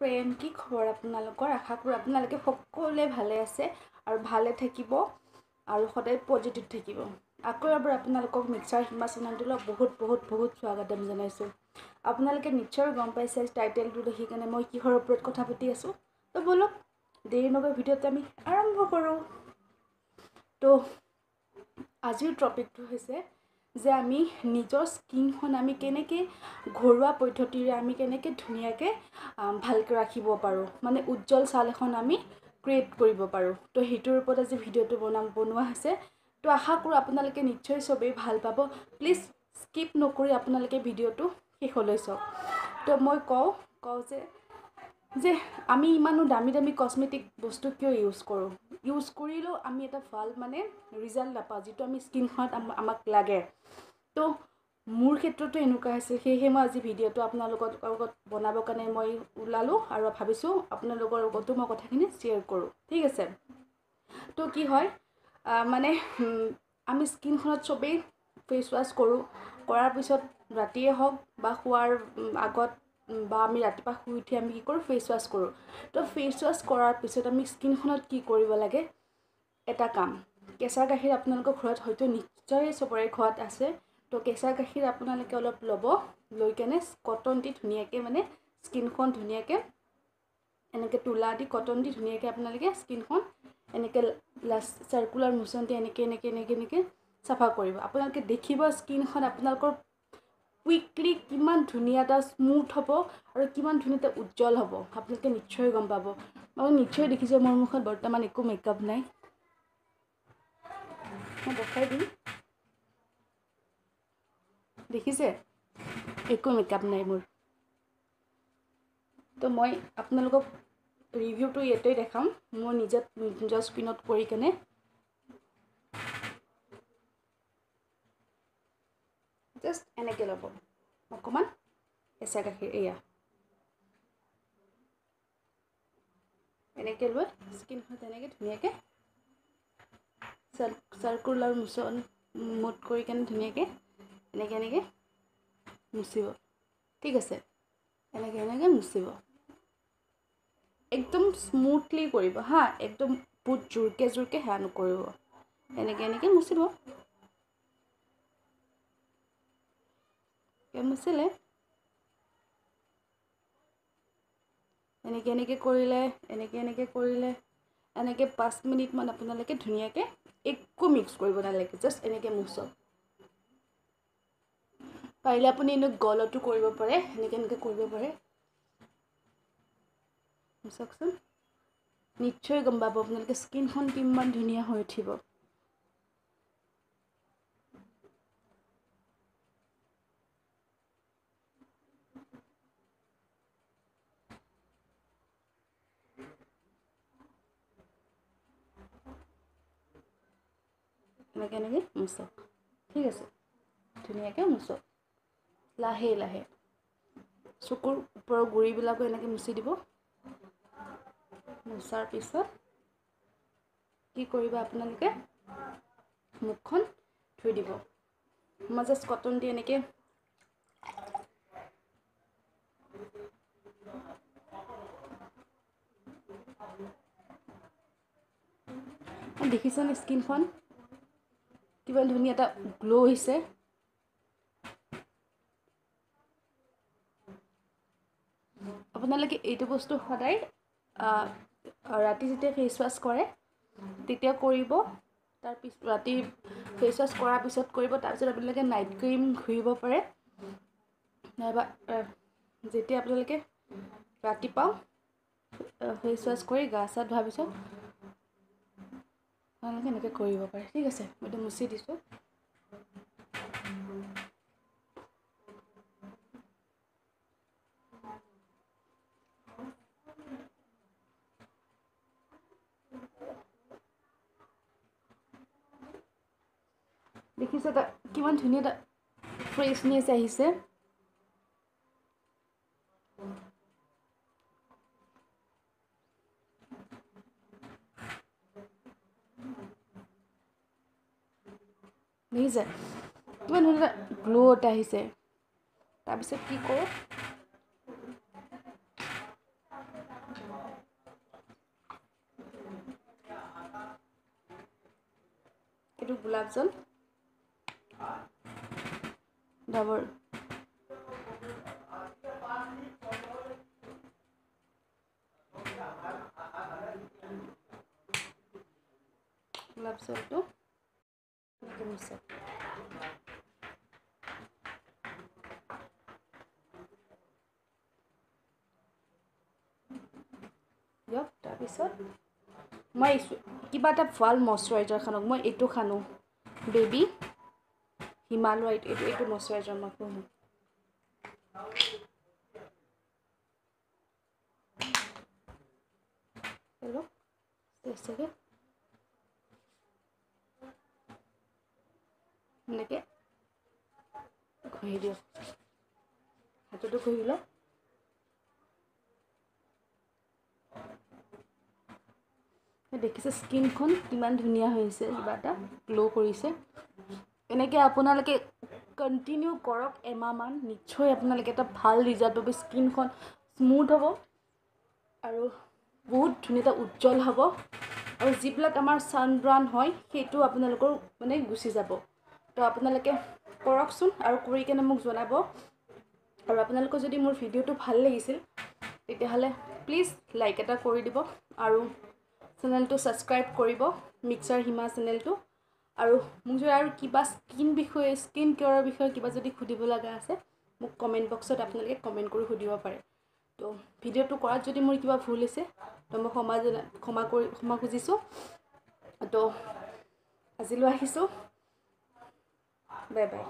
Friend, কি খবৰ আপোনালোকৰ? আশা কৰোঁ আপোনালোকে সকলোৱে ভালে আছে আৰু ভালে থাকিব আৰু সদায় পজিটিভ থাকিব। আকৌ এবাৰ আপোনালোকক মিক্সাৰ হিমা চেনেলটোলৈ বহুত বহুত বহুত স্বাগতম জনাইছোঁ। আপোনালোকে নিশ্চয় গম পাইছে টাইটেলটো দেখি কেনে মই কিহৰ ওপৰত কথা পাতি আছোঁ। তো বলক দেৰি নকৰি ভিডিঅ'টো আমি আৰম্ভ কৰোঁ। তো আজিৰ টপিকটো হৈছে যে আমি নিজৰ স্কিনখন আমি কেনেকৈ ঘৰুৱা পদ্ধতিৰে আমি কেনেকৈ ধুনীয়াকৈ ভালকৈ ৰাখিব পাৰোঁ, মানে উজ্জ্বল ছাল এখন আমি ক্ৰিয়েট কৰিব পাৰোঁ। তো সেইটোৰ ওপৰত আজি ভিডিঅ'টো বনোৱা হৈছে। তো আশা কৰোঁ আপোনালোকে নিশ্চয় চবেই ভাল পাব। প্লিজ স্কিপ নকৰি আপোনালোকে ভিডিঅ'টো শেষলৈ চাওক। তো মই কওঁ যে আমি ইমানো দামী দামী কসমেটিক বস্তু কিয় ইউজ কৰোঁ? ইউজ কৰিলেও আমি এটা ভাল মানে ৰিজাল্ট নাপাওঁ, যিটো আমি স্কিনখনত আমাক লাগে। তো মোৰ ক্ষেত্ৰতো এনেকুৱা হৈছে, সেয়েহে মই আজি ভিডিঅ'টো আপোনালোকৰ লগত বনাবৰ কাৰণে মই ওলালোঁ আৰু ভাবিছোঁ আপোনালোকৰ লগতো মই কথাখিনি শ্বেয়াৰ কৰোঁ। ঠিক আছে। তো কি হয় মানে আমি স্কিনখনত চবেই ফেচ ৱাছ কৰোঁ। কৰাৰ পিছত ৰাতিয়ে হওক বা শোৱাৰ আগত বা আমি ৰাতিপুৱা শুই উঠি আমি কি কৰোঁ? ফেচ ৱাছ কৰোঁ। তো ফেচ ৱাছ কৰাৰ পিছত আমি স্কিনখনত কি কৰিব লাগে? এটা কাম, কেঁচা গাখীৰ আপোনালোকৰ ঘৰত হয়তো নিশ্চয় চবৰে ঘৰত আছে। তো কেঁচা গাখীৰ আপোনালোকে অলপ ল'ব, লৈ কেনে কটন দি ধুনীয়াকৈ মানে স্কিনখন ধুনীয়াকৈ এনেকৈ তুলা দি কটন দি ধুনীয়াকৈ আপোনালোকে স্কিনখন এনেকৈ চাৰ্কুলাৰ মোচন দি এনেকৈ চাফা কৰিব। আপোনালোকে দেখিব স্কিনখন আপোনালোকৰ কুইকলি কিমান ধুনীয়া এটা স্মুথ হ'ব আৰু কিমান ধুনীয়া এটা উজ্জ্বল হ'ব, আপোনালোকে নিশ্চয় গম পাব। মই নিশ্চয় দেখিছোঁ মোৰ মুখত বৰ্তমান একো মেকআপ নাই। মই দেখাই দিম, দেখিছে একো মেকআপ নাই মোৰ। তো মই আপোনালোকক ৰিভিউটো ইয়াতে দেখাম মোৰ নিজৰ স্কিনত কৰি কেনে। জাষ্ট এনেকৈ ল'ব অকণমান কেঁচা গাখীৰ, এয়া এনেকৈ লৈ স্কিনখন তেনেকৈ ধুনীয়াকৈ চাৰ্কুলাৰ মোচন মুট কৰি কেনে ধুনীয়াকৈ এনেকৈ মুচিব। ঠিক আছে, এনেকৈ মুচিব। একদম স্মুথলি কৰিব হা, একদম বহুত জোৰকৈ সেয়া নকৰিব। এনেকৈ মুচিব। মুচিলে এনেকৈ কৰিলে এনেকৈ 5 মিনিটমান আপোনালোকে ধুনীয়াকৈ একো মিক্স কৰিব নালাগে, জাষ্ট এনেকৈ মুচক। পাৰিলে আপুনি গলতো কৰিব পাৰে, এনেকৈ কৰিব পাৰে। মুচকচোন, নিশ্চয় গম পাব আপোনালোকে স্কিনখন কিমান ধুনীয়া হৈ উঠিব। এনেকৈ মুচক। ঠিক আছে, ধুনীয়াকৈ মুচক। লাহে লাহে চকুৰ ওপৰৰ গুৰিবিলাকো এনেকৈ মুচি দিব। মুচাৰ পিছত কি কৰিব আপোনালোকে? মুখখন ধুই দিব। মই জাষ্ট কটন দি এনেকৈ দেখিছেনে স্কিনখন কিমান ধুনীয়া এটা গ্ল' হৈছে। আপোনালোকে এইটো বস্তু সদায় ৰাতি যেতিয়া ফেচ ৱাছ কৰে তেতিয়া কৰিব। ৰাতি ফেচ ৱাছ কৰাৰ পিছত কৰিব। তাৰপিছত আপোনালোকে নাইট ক্ৰীম ঘঁহিব পাৰে, নাইবা যেতিয়া আপোনালোকে ৰাতিপুৱা ফেচ ৱাছ কৰি গা চা ধোৱাৰ পিছত আপোনালোকে এনেকৈ কৰিব পাৰে। ঠিক আছে, মইতো মুচি দিছোঁ। দেখিছে কিমান ধুনীয়া এটা ফ্ৰেছনেছ আহিছে। দেখিছে কিমান ধুনীয়া গ্ল' এটা আহিছে। তাৰপিছত কি কৰোঁ? এইটো গোলাপ জল ডাবৰ গোলাপ জলটো মিক্সাৰ দিয়ক তাৰপিছত মই কিবা এটা ভাল মইশ্চাৰাইজাৰ খানক মই এইটো খানো বেবী হিমালয় এইটো মইশ্চাৰাইজাৰ মই খানো হেল্ল' চেষ্টাকে এনেকৈ ঘঁহি দিয়ক হাততো ঘঁহি লওক দেখিছে স্কিনখন কিমান ধুনীয়া হৈছে কিবা এটা গ্ল' কৰিছে এনেকৈ আপোনালোকে কণ্টিনিউ কৰক এমাহমান নিশ্চয় আপোনালোকে এটা ভাল ৰিজাল্ট পাব স্কিনখন স্মুথ হ'ব আৰু বহুত ধুনীয়া এটা উজ্জ্বল হ'ব আৰু যিবিলাক আমাৰ ছানবাৰ্ণ হয় সেইটো আপোনালোকৰ মানে গুচি যাব তো আপোনালোকে কৰকচোন আৰু কৰি কেনে মোক জনাব আৰু আপোনালোকৰ যদি মোৰ ভিডিঅ'টো ভাল লাগিছিল তেতিয়াহ'লে প্লিজ লাইক এটা কৰি দিব আৰু চেনেলটো ছাবস্ক্ৰাইব কৰিব মিক্সাৰ হিমা চেনেলটো আৰু মোক যদি আৰু কিবা স্কিন কেয়াৰৰ বিষয়ে কিবা যদি সুধিব লগা আছে মোক কমেণ্ট বক্সত আপোনালোকে কমেণ্ট কৰি সুধিব পাৰে তো ভিডিঅ'টো কৰাত যদি মোৰ কিবা ভুল হৈছে তো মই ক্ষমা খুজিছোঁ তো আজিলৈ আহিছোঁ বাই বাই